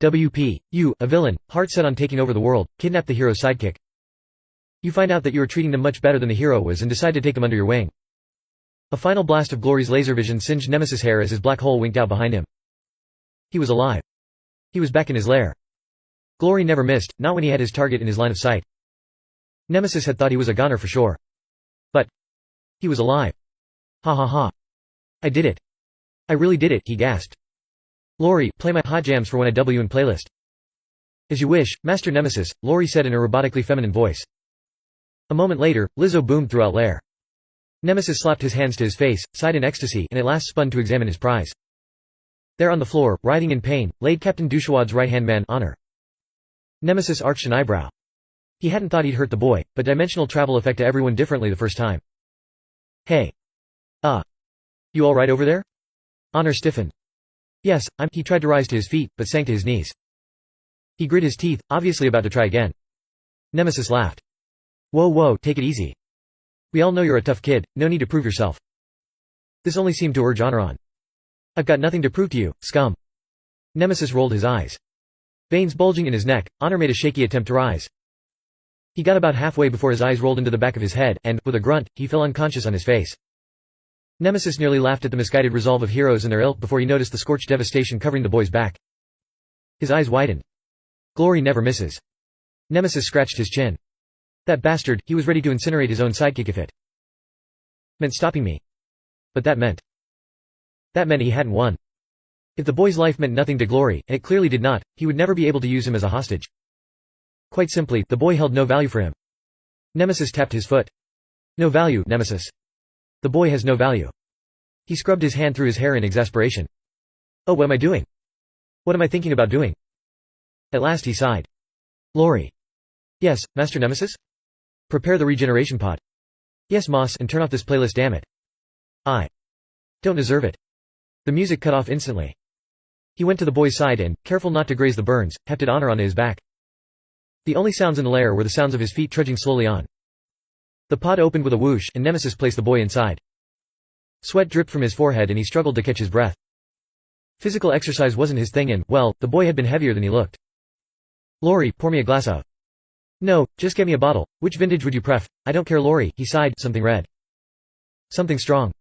WP. You, a villain, heart set on taking over the world, kidnap the hero's sidekick. You find out that you are treating them much better than the hero was and decide to take them under your wing. A final blast of Glory's laser vision singed Nemesis' hair as his black hole winked out behind him. He was alive. He was back in his lair. Glory never missed, not when he had his target in his line of sight. Nemesis had thought he was a goner for sure. But he was alive. Ha ha ha. I did it. I really did it, he gasped. Glory, play my hot jams for when I W in playlist. As you wish, Master Nemesis, Glory said in a robotically feminine voice. A moment later, Lizzo boomed throughout lair. Nemesis slapped his hands to his face, sighed in ecstasy, and at last spun to examine his prize. There on the floor, writhing in pain, laid Captain Douchewad's right-hand man, Honor. Nemesis arched an eyebrow. He hadn't thought he'd hurt the boy, but dimensional travel affected everyone differently the first time. Hey. You all right over there? Honor stiffened. Yes, he tried to rise to his feet, but sank to his knees. He grit his teeth, obviously about to try again. Nemesis laughed. Whoa, take it easy. We all know you're a tough kid, no need to prove yourself. This only seemed to urge Honor on. I've got nothing to prove to you, scum. Nemesis rolled his eyes. Veins bulging in his neck, Honor made a shaky attempt to rise. He got about halfway before his eyes rolled into the back of his head, and, with a grunt, he fell unconscious on his face. Nemesis nearly laughed at the misguided resolve of heroes and their ilk before he noticed the scorched devastation covering the boy's back. His eyes widened. Glory never misses. Nemesis scratched his chin. That bastard, he was ready to incinerate his own sidekick if it meant stopping me. But that meant he hadn't won. If the boy's life meant nothing to Glory, and it clearly did not, he would never be able to use him as a hostage. Quite simply, the boy held no value for him. Nemesis tapped his foot. No value, Nemesis. The boy has no value. He scrubbed his hand through his hair in exasperation. Oh, what am I doing? What am I thinking about doing? At last he sighed. Glory. Yes, Master Nemesis? Prepare the regeneration pod. Yes, Moss, and turn off this playlist, damn it. I don't deserve it. The music cut off instantly. He went to the boy's side and, careful not to graze the burns, hefted Honor onto his back. The only sounds in the lair were the sounds of his feet trudging slowly on. The pod opened with a whoosh, and Nemesis placed the boy inside. Sweat dripped from his forehead and he struggled to catch his breath. Physical exercise wasn't his thing and, well, the boy had been heavier than he looked. Glory, pour me a glass of. No, just get me a bottle. Which vintage would you pref? I don't care, Glory, he sighed, something red. Something strong.